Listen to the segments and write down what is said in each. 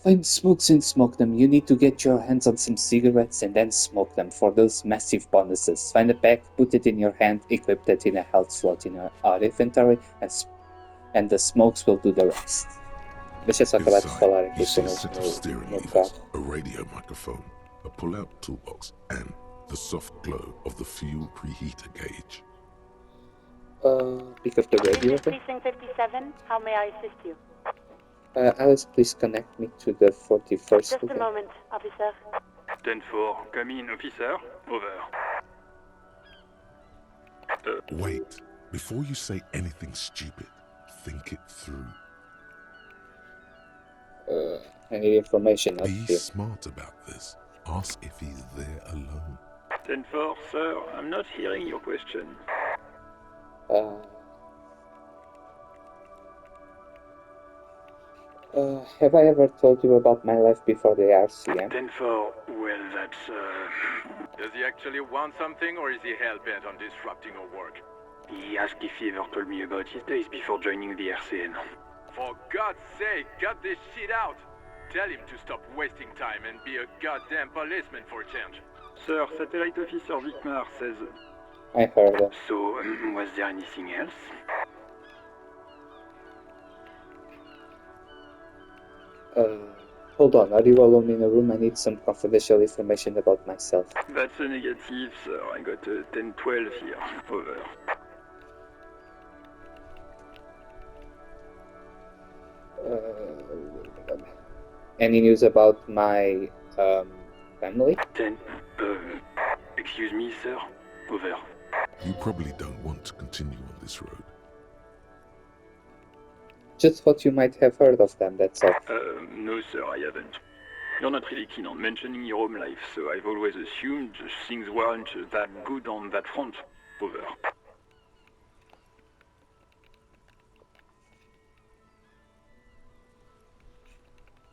Find smokes and smoke them. You need to get your hands on some cigarettes and then smoke them for those massive bonuses. Find a pack, put it in your hand, equip that in a health slot in our inventory, and the smokes will do the rest. Deixa eu só acabar de Inside, falar you aqui see com a o set of meu, steering meu levers, carro. a radio microphone, a pull-out toolbox, and the soft glow of the fuel preheater gauge. Pick up the radio. This is Precinct 57. How may I assist you? Alice, please connect me to the 41st. Just a moment, officer. 10-4, come in, officer. Over. Wait, before you say anything stupid, think it through. I need information up Be here. smart about this. Ask if he's there alone. 10-4, sir, I'm not hearing your question. Have I ever told you about my life before the RCM? 10-4, well, that's, Does he actually want something, or is he hell-bent on disrupting our work? He asked if he ever told me about his days before joining the RCN. For God's sake, cut this shit out! Tell him to stop wasting time and be a goddamn policeman for a change. Sir, Satellite Officer Vicmar says... I heard that. So, was there anything else? Hold on, are you alone in a room? I need some confidential information about myself. That's a negative, sir. I got a 10-12 here. Over. Any news about my family? 10... excuse me, sir. Over. You probably don't want to continue on this road. Just what you might have heard of them, that's all. No, sir, I haven't. You're not really keen on mentioning your home life, so I've always assumed things weren't that good on that front. Over.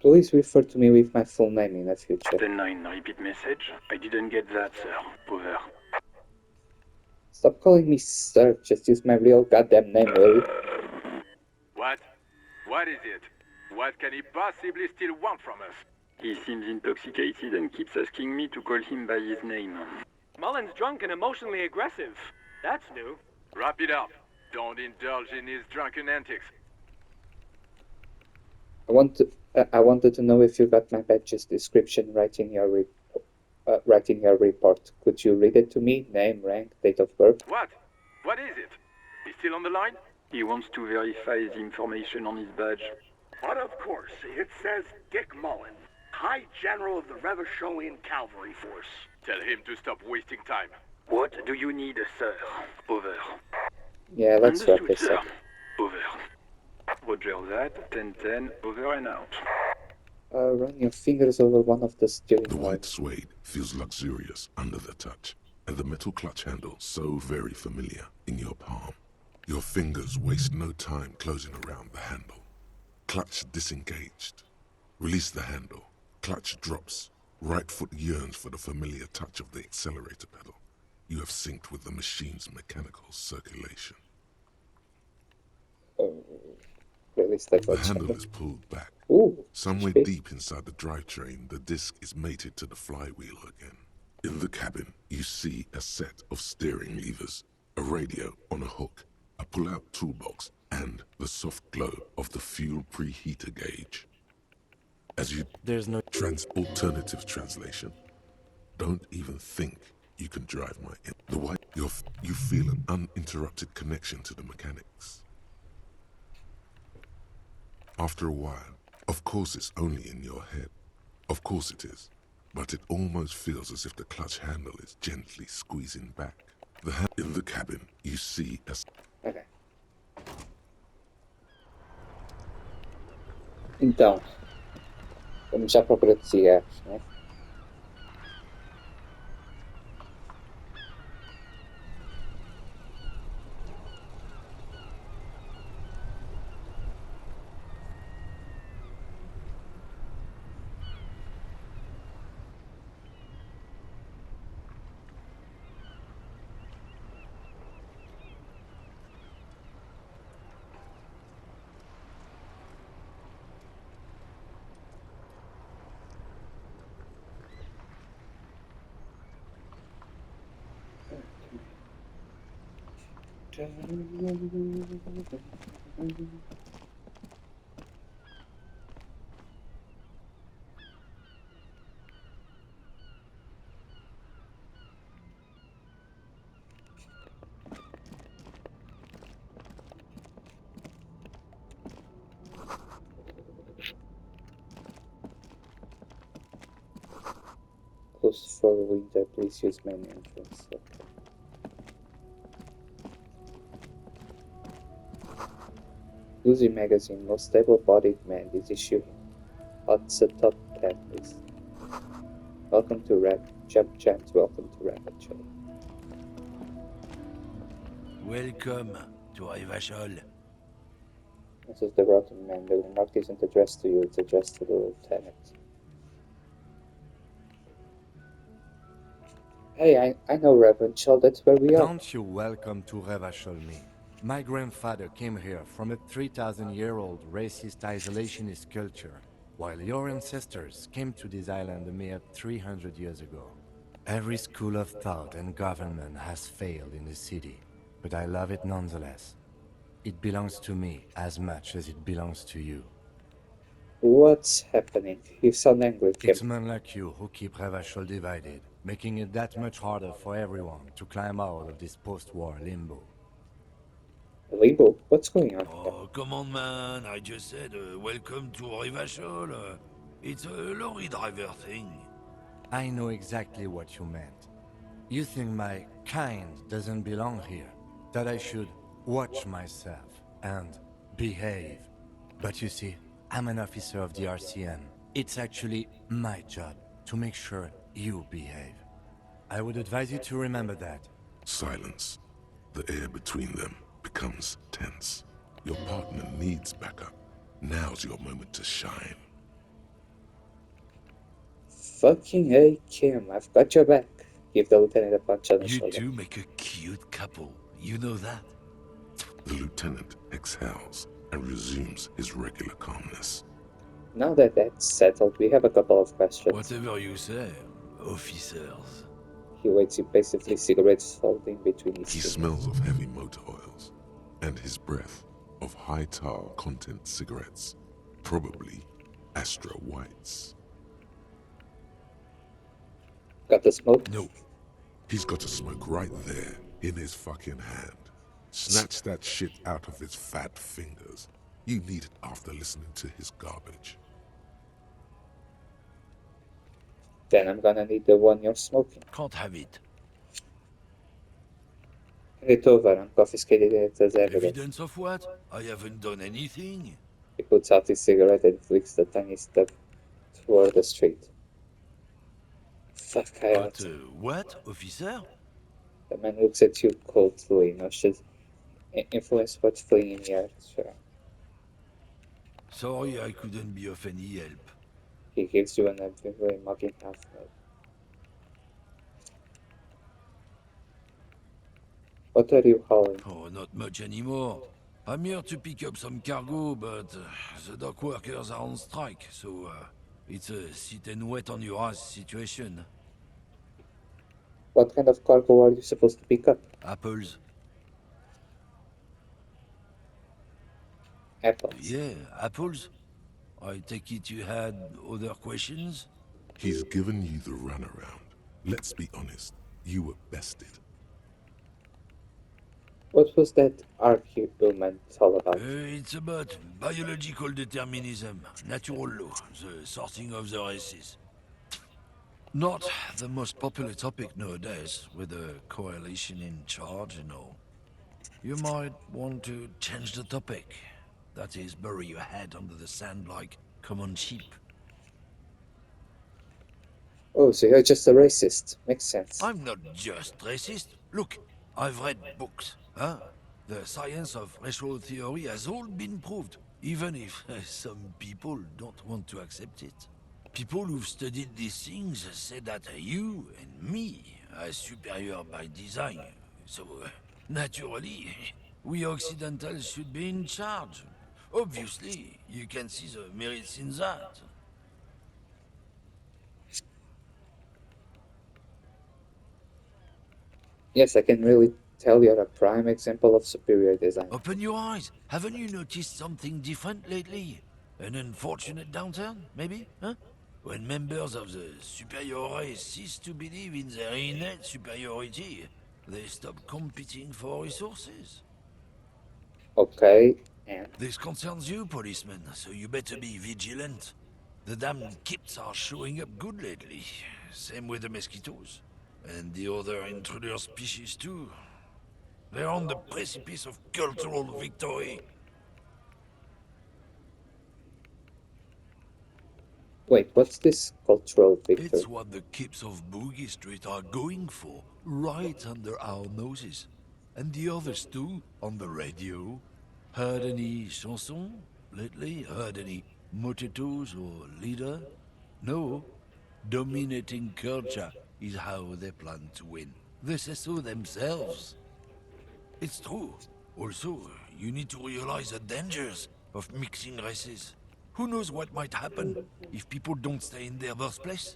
Please refer to me with my full name in the future. 10-9, repeat message. I didn't get that, sir. Over. Stop calling me sir, just use my real goddamn name, will you? What? What is it? What can he possibly still want from us? He seems intoxicated and keeps asking me to call him by his name. Mullen's drunk and emotionally aggressive. That's new. Wrap it up. Don't indulge in his drunken antics. I wanted to know if you got my badge's description right in your report. Could you read it to me? Name, rank, date of birth? What? What is it? He's still on the line? He wants to verify the information on his badge. But of course, it says Dick Mullen, High General of the Revacholian Cavalry Force. Tell him to stop wasting time. What do you need, sir? Over. Yeah, let's wrap Understood, this sir. up. Over. Roger that. 10-10. Over and out. Run your fingers over one of the steering The wheels. white suede feels luxurious under the touch, and the metal clutch handle so very familiar in your palm. Your fingers waste no time closing around the handle. Clutch disengaged. Release the handle. Clutch drops. Right foot yearns for the familiar touch of the accelerator pedal. You have synced with the machine's mechanical circulation. Release the The clutch handle handle. is pulled back. Ooh, Somewhere speed. deep inside the drivetrain, the disc is mated to the flywheel again. In the cabin, you see a set of steering levers, a radio on a hook, a pull-out toolbox, and the soft glow of the fuel preheater gauge. As you There's no alternative translation, don't even think you can drive my the white. You feel an uninterrupted connection to the mechanics. After a while, of course it's only in your head. Of course it is. But it almost feels as if the clutch handle is gently squeezing back. In the cabin, you see a... Ok. Então, vamos já à procura de cigarros, né? Close for window, please use main entrance. Okay. Uzi magazine, most stable-bodied man. This issue hot the top 10 list. Welcome to Rap. Jump Chant, welcome to Rapid Show. Welcome to Rivachol. This is the rotten man. The remark isn't addressed to you, it's addressed to the lieutenant. Hey, I know Reverend Shaw, that's where we are. Don't you welcome to Revachol me. My grandfather came here from a 3,000-year-old racist isolationist culture, while your ancestors came to this island a mere 300 years ago. Every school of thought and government has failed in the city, but I love it nonetheless. It belongs to me as much as it belongs to you. What's happening? You sound angry, Kim. It's men like you who keep Revachol divided, making it that much harder for everyone to climb out of this post-war limbo. Limbo? What's going on? Oh, come on, man. I just said welcome to Rivachol. It's a lorry driver thing. I know exactly what you meant. You think my kind doesn't belong here, that I should watch myself and behave. But you see, I'm an officer of the RCM. It's actually my job to make sure you behave. I would advise you to remember that. Silence. The air between them becomes tense. Your partner needs backup. Now's your moment to shine. Fucking A, Kim, I've got your back. Give the lieutenant a punch on the You shoulder. two make a cute couple. You know that? The lieutenant exhales and resumes his regular calmness. Now that that's settled, we have a couple of questions. Whatever you say, officers. He waits impatiently, cigarettes folding between his He fingers. smells of heavy motor oils, and his breath of high tar content cigarettes, probably Astra Whites. Got the smoke? No. He's got a smoke right there in his fucking hand. Snatch that shit out of his fat fingers. You need it after listening to his garbage. Then I'm gonna need the one you're smoking. Can't have it. Hand it over, I'm confiscating it as evidence. Evidence of what? I haven't done anything. He puts out his cigarette and flicks the tiny step toward the street. Fuck, I ought But what, officer? The man looks at you coldly, nauseous, influenced what's fleeing in the air. Sure. Sorry I couldn't be of any help. He gives you an ambiguous mocking half nod. What are you hauling? Oh, not much anymore. I'm here to pick up some cargo, but the dock workers are on strike, so it's a sit and wait on your ass situation. What kind of cargo are you supposed to pick up? Apples? Apples. Yeah, apples? I take it you had other questions? He's given you the runaround. Let's be honest, you were bested. What was that argument all about? It's about biological determinism, natural law, the sorting of the races. Not the most popular topic nowadays, with the coalition in charge and all. You might want to change the topic. That is, bury your head under the sand like common sheep. Oh, so you're just a racist. Makes sense. I'm not just racist. Look, I've read books, huh? The science of racial theory has all been proved, even if some people don't want to accept it. People who've studied these things say that you and me are superior by design. So, naturally, we Occidentals should be in charge. Obviously, you can see the merits in that. Yes, I can really tell you're a prime example of superior design. Open your eyes. Haven't you noticed something different lately? An unfortunate downturn, maybe? Huh? When members of the superior race cease to believe in their innate superiority, they stop competing for resources. Okay, and This concerns you, policeman, so you better be vigilant. The damn kips are showing up good lately. Same with the mosquitoes. And the other intruder species too. They're on the precipice of cultural victory. wait, what's this cultural victory? It's what the kips of Boogie Street are going for, right under our noses. And the others too, on the radio. Heard any chansons lately? Heard any motetos or leader? No. Dominating culture is how they plan to win. They say so themselves. It's true. Also, you need to realize the dangers of mixing races. Who knows what might happen if people don't stay in their birthplace?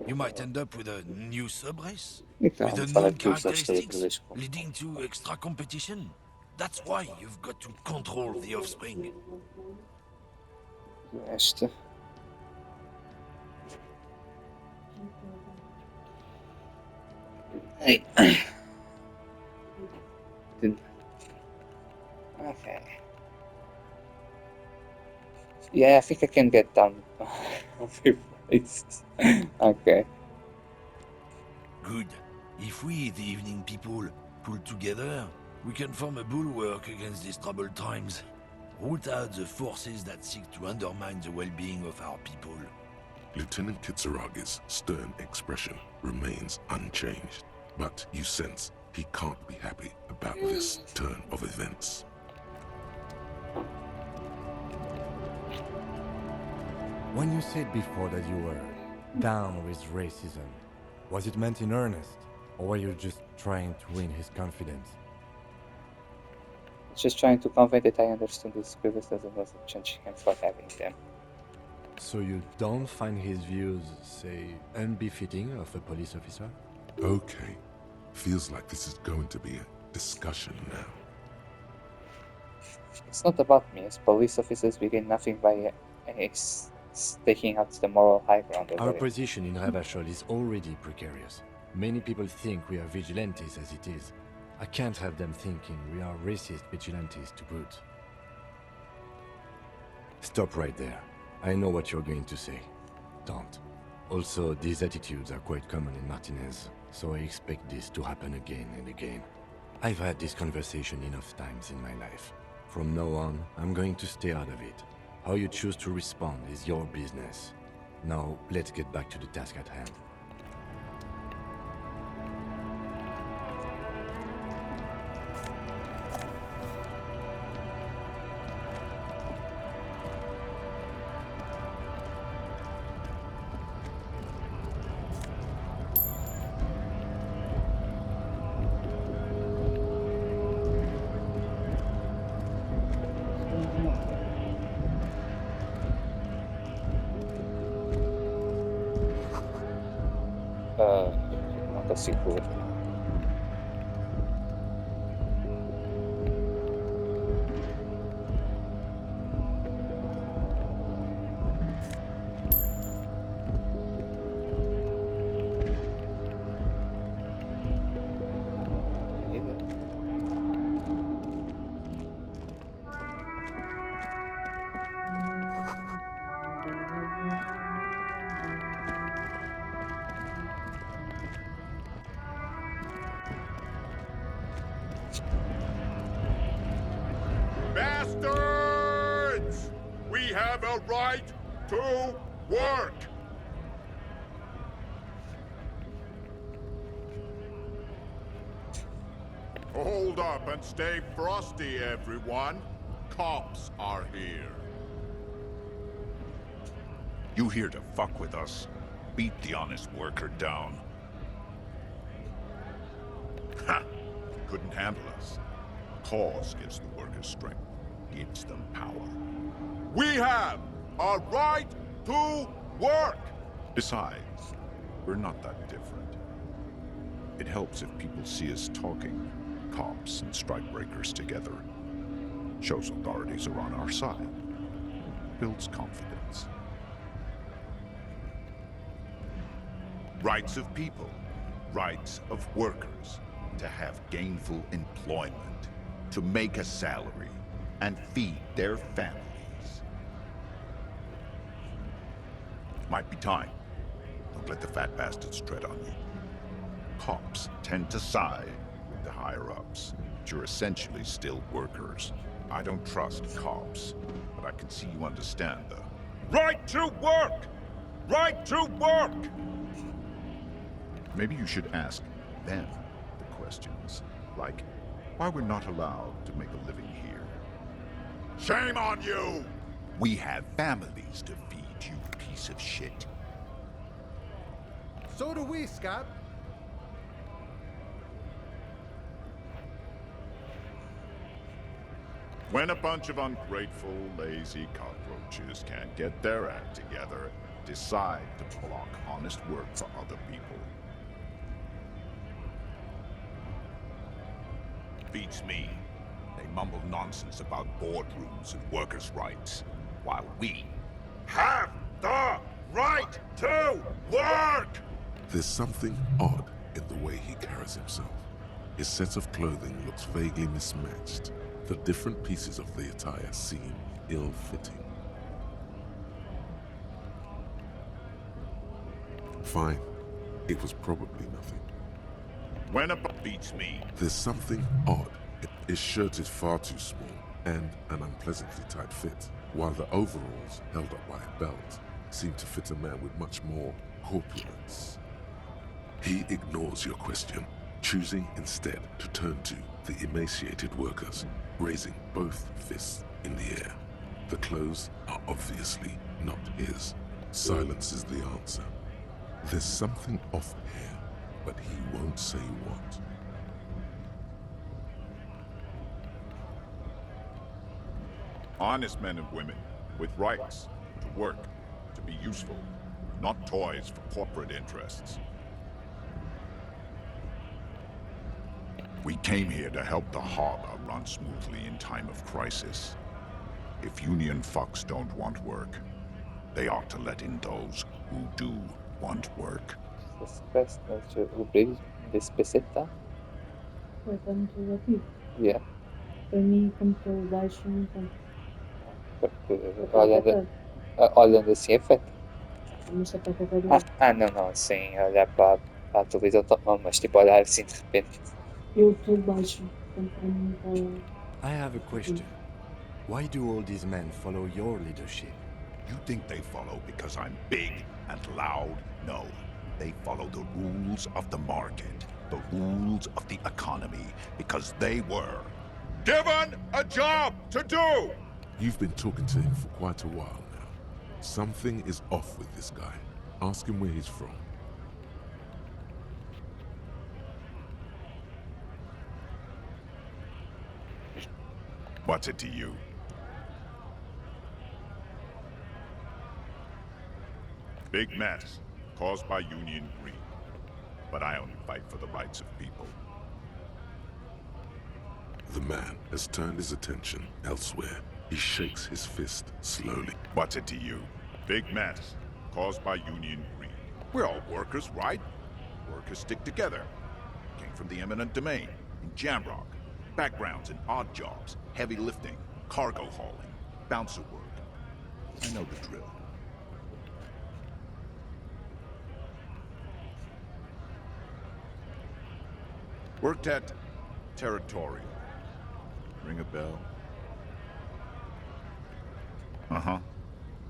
You might end up with a new subrace, Ik with am van unknown het toeslagsstellen characteristics, geweest. leading to extra competition. That's why you've got to control the offspring. Juist. Hey. Okay. Yeah, I think I can get done. Okay. Good. If we, the evening people, pull together, we can form a bulwark against these troubled times. Root out the forces that seek to undermine the well-being of our people. Lieutenant Kitsuragi's stern expression remains unchanged, but you sense he can't be happy about this turn of events. When you said before that you were down with racism, was it meant in earnest, or were you just trying to win his confidence? Just trying to convey that I understood his previous as was a judge him for having them. So you don't find his views, say, unbefitting of a police officer? Okay. Feels like this is going to be a discussion now. It's not about me, as police officers we gain nothing by staking out the moral high ground over Our it. position in Ravachol is already precarious. Many people think we are vigilantes as it is. I can't have them thinking we are racist vigilantes to boot. Stop right there. I know what you're going to say. Don't. Also, these attitudes are quite common in Martinez, so I expect this to happen again and again. I've had this conversation enough times in my life. From now on, I'm going to stay out of it. How you choose to respond is your business. Now, let's get back to the task at hand. Not a sequel. Bastards! We have a right to work! Hold up and stay frosty, everyone. Cops are here. You here to fuck with us? Beat the honest worker down. Ha! Couldn't handle us. Cause gives the workers strength, gives them power. We have a right to work! Besides, we're not that different. It helps if people see us talking, cops and strikebreakers together. Shows authorities are on our side. Builds confidence. Rights of people. Rights of workers. To have gainful employment. To make a salary. And feed their families. Might be time. Don't let the fat bastards tread on you. Cops tend to side with the higher-ups, but you're essentially still workers. I don't trust cops, but I can see you understand the right to work! Right to work! Maybe you should ask them the questions, like why we're not allowed to make a living here. Shame on you! We have families to feed, you piece of shit. So do we, Scott. When a bunch of ungrateful, lazy cockroaches can't get their act together, decide to block honest work for other people. Beats me. They mumble nonsense about boardrooms and workers' rights, while we have the right to work! There's something odd in the way he carries himself. His set of clothing looks vaguely mismatched. The different pieces of the attire seem ill-fitting. Fine. It was probably nothing. When a beats me. There's something odd. His shirt is far too small and an unpleasantly tight fit, while the overalls, held up by a belt, seem to fit a man with much more corpulence. He ignores your question, choosing instead to turn to the emaciated workers, raising both fists in the air. The clothes are obviously not his. Silence is the answer. There's something off here, but he won't say what. Honest men and women, with rights, to work, to be useful, not toys for corporate interests. We came here to help the harbor run smoothly in time of crisis. If union fucks don't want work, they ought to let in those who do want work. Despeseta? Foi para interrogativo. Yeah. Para mim, como estou baixo, então. Porque olhando assim é feito. Mas é para carregar. Não, sem olhar para a televisão, mas tipo olhar assim de repente. Eu estou baixo, então para mim está. I have a question. Why do all these men follow your leadership? You think they follow because I'm big and loud? No. They follow the rules of the market, the rules of the economy, because they were given a job to do! You've been talking to him for quite a while now. Something is off with this guy. Ask him where he's from. What's it to you? Big mess, caused by union greed. But I only fight for the rights of people. The man has turned his attention elsewhere. He shakes his fist slowly. What's it to you? Big mess, caused by union greed. We're all workers, right? Workers stick together. Came from the eminent domain, in Jamrock. Backgrounds in odd jobs, heavy lifting, cargo hauling, bouncer work. I know the drill. Worked at Territorial. Ring a bell? Uh-huh.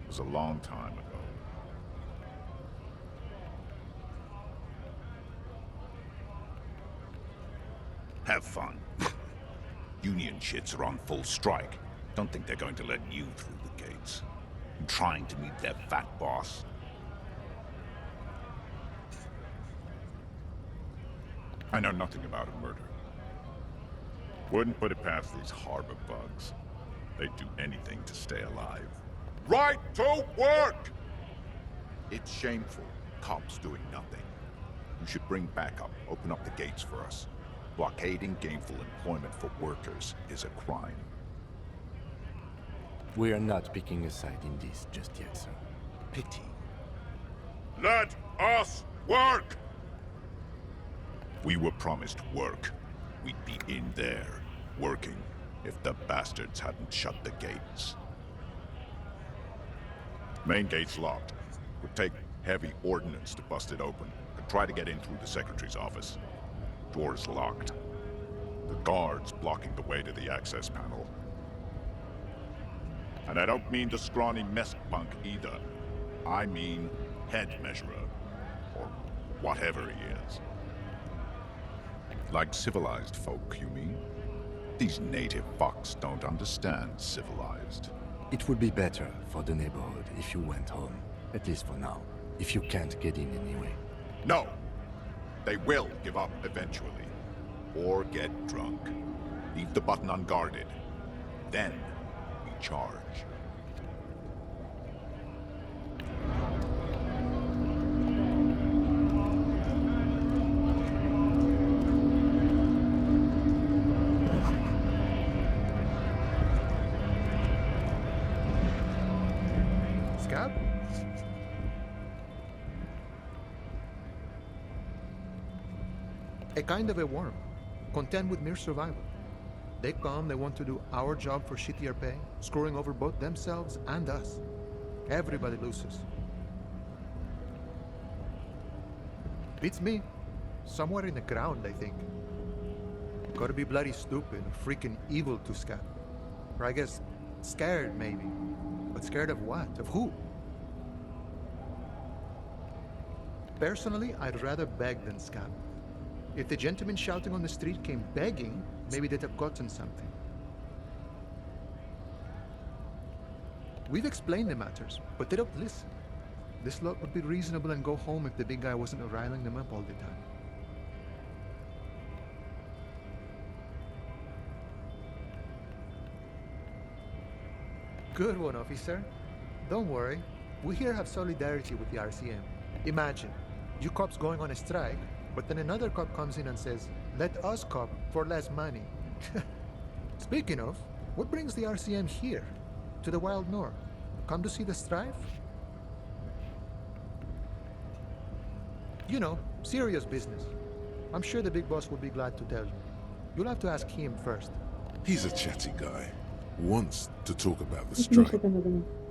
It was a long time ago. Have fun. Union shits are on full strike. Don't think they're going to let you through the gates. I'm trying to meet their fat boss. I know nothing about a murder. Wouldn't put it past these harbor bugs. They'd do anything to stay alive. Right to work! It's shameful. Cops doing nothing. You should bring backup. Open up the gates for us. Blockading gainful employment for workers is a crime. We are not picking a side in this just yet, sir. Pity. Let us work! We were promised work. We'd be in there, working, if the bastards hadn't shut the gates. Main gate's locked. Would take heavy ordnance to bust it open. Could try to get in through the secretary's office. Door's locked. The guard's blocking the way to the access panel. And I don't mean the scrawny mess punk either. I mean head measurer. Or whatever he is. Like civilized folk, you mean? These native fucks don't understand civilized. It would be better for the neighborhood if you went home. At least for now. If you can't get in anyway. No! They will give up eventually. Or get drunk. Leave the button unguarded. Then we charge. Scab? A kind of a worm, content with mere survival. They come, they want to do our job for shittier pay, screwing over both themselves and us. Everybody loses. Beats me. Somewhere in the ground, I think. Gotta be bloody stupid or freaking evil to Scab. Or I guess, scared maybe. But scared of what? Of who? Personally, I'd rather beg than scab. If the gentleman shouting on the street came begging, maybe they'd have gotten something. We've explained the matters, but they don't listen. This lot would be reasonable and go home if the big guy wasn't riling them up all the time. Good one, officer. Don't worry. We here have solidarity with the RCM. Imagine, you cops going on a strike, but then another cop comes in and says, let us cop for less money. Speaking of, what brings the RCM here? To the Wild North? Come to see the strife? You know, serious business. I'm sure the big boss would be glad to tell you. You'll have to ask him first. He's a chatty guy. Wants to talk about the strike.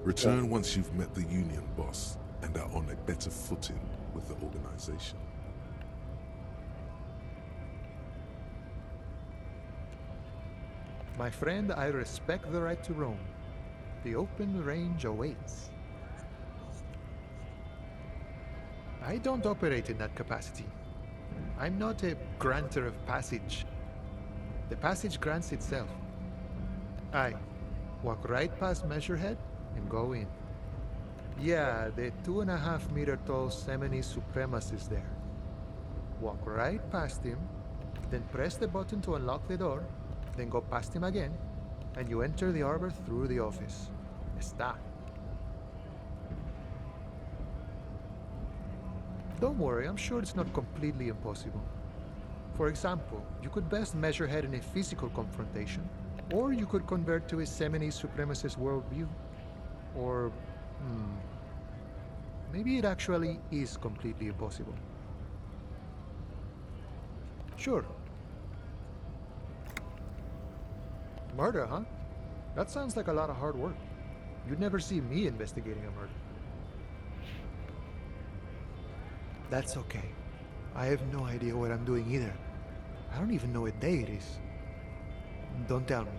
Return once you've met the union boss and are on a better footing with the organization. My friend, I respect the right to roam. The open range awaits. I don't operate in that capacity. I'm not a granter of passage. The passage grants itself. I walk right past Measurehead and go in. Yeah, the 2.5-meter tall Semini supremacist there. Walk right past him, then press the button to unlock the door, then go past him again, and you enter the arbor through the office. Está. Don't worry, I'm sure it's not completely impossible. For example, you could best measure head in a physical confrontation, or you could convert to a Semini supremacist worldview. Or, maybe it actually is completely impossible. Sure. Murder, huh? That sounds like a lot of hard work. You'd never see me investigating a murder. That's okay. I have no idea what I'm doing either. I don't even know what day it is. Don't tell me.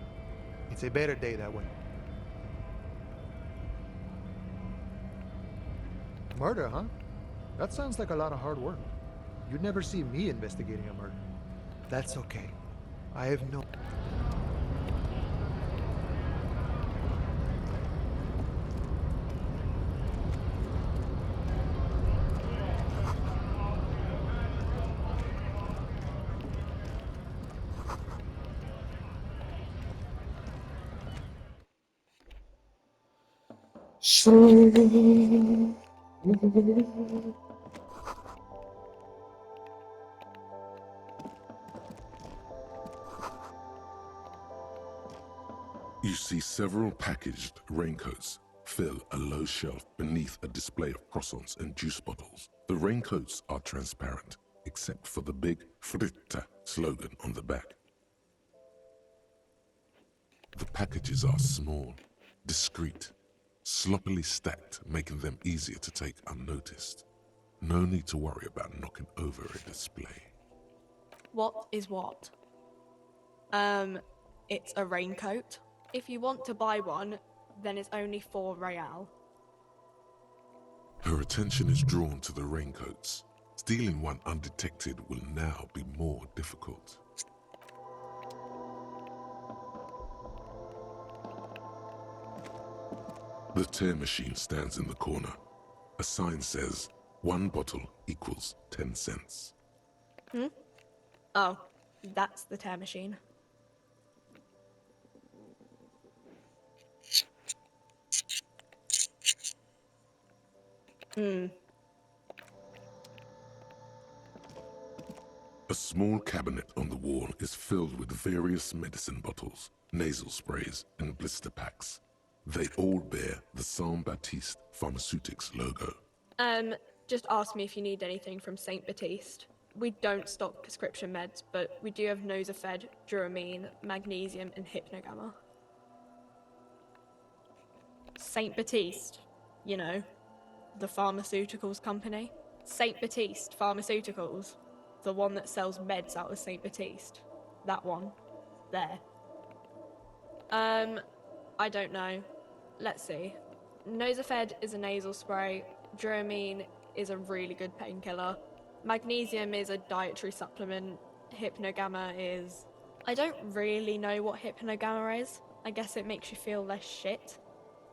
It's a better day that way. Murder, huh? That sounds like a lot of hard work. You'd never see me investigating a murder. That's okay. I have no... see several packaged raincoats fill a low shelf beneath a display of croissants and juice bottles. The raincoats are transparent, except for the big Fritta slogan on the back. The packages are small, discreet, sloppily stacked, making them easier to take unnoticed. No need to worry about knocking over a display. What is what? It's a raincoat. If you want to buy one, then it's only 4 real. Her attention is drawn to the raincoats. Stealing one undetected will now be more difficult. The tear machine stands in the corner. A sign says, 1 bottle equals 10 cents. Oh, that's the tear machine. A small cabinet on the wall is filled with various medicine bottles, nasal sprays, and blister packs. They all bear the Saint-Baptiste Pharmaceutics logo. Just ask me if you need anything from Saint Baptiste. We don't stock prescription meds, but we do have Nosafed, Duramine, Magnesium, and Hypnogamma. Saint Baptiste, you know, the pharmaceuticals company. Saint Baptiste Pharmaceuticals, the one that sells meds out of Saint Baptiste. That one. There. I don't know. Let's see. Nosafed is a nasal spray. Duramine is a really good painkiller. Magnesium is a dietary supplement. Hypnogamma is... I don't really know what Hypnogamma is. I guess it makes you feel less shit.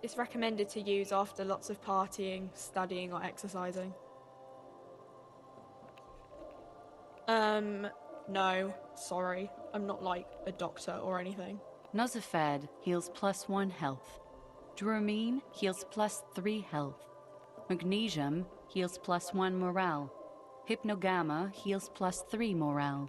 It's recommended to use after lots of partying, studying, or exercising. No, sorry. I'm not like a doctor or anything. Nosafed heals +1 health. Duramine heals +3 health. Magnesium heals +1 morale. Hypnogamma heals +3 morale.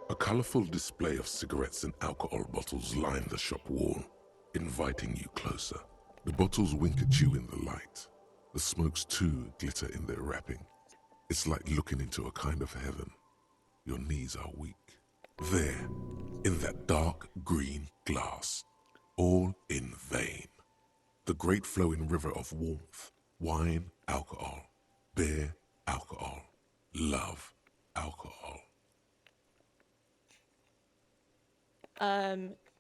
A colorful display of cigarettes and alcohol bottles line the shop wall, inviting you closer. The bottles wink at you in the light. The smokes too glitter in their wrapping. It's like looking into a kind of heaven. Your knees are weak. There, in that dark green glass, all in vain. The great flowing river of warmth, wine, alcohol, beer, alcohol, love, alcohol.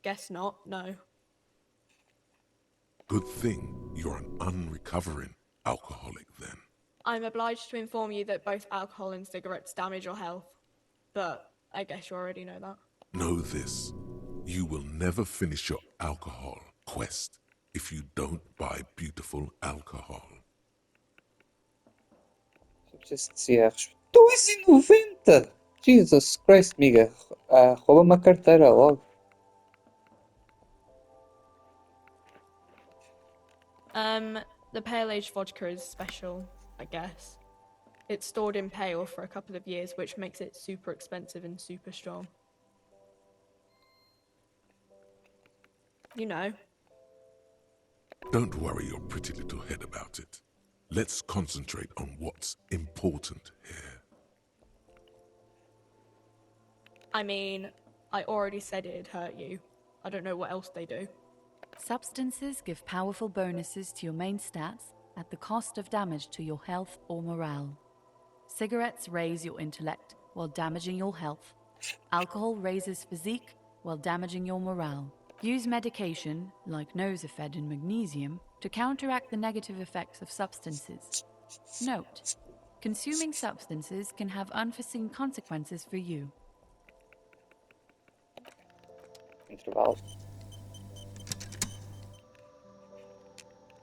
Guess not, no. Good thing you're an unrecovering alcoholic then. I'm obliged to inform you that both alcohol and cigarettes damage your health. But I guess you already know that. Know this, you will never finish your alcohol quest if you don't buy beautiful alcohol. Just 2,90! Jesus Christ, miga. Rouba uma carteira logo. The pale aged vodka is special, I guess. It's stored in pale for a couple of years, which makes it super expensive and super strong. You know. Don't worry your pretty little head about it. Let's concentrate on what's important here. I mean, I already said it'd hurt you. I don't know what else they do. Substances give powerful bonuses to your main stats at the cost of damage to your health or morale. Cigarettes raise your intellect while damaging your health. Alcohol raises physique while damaging your morale. Use medication, like Nosafed and Magnesium, to counteract the negative effects of substances. Note: consuming substances can have unforeseen consequences for you. Intervalo.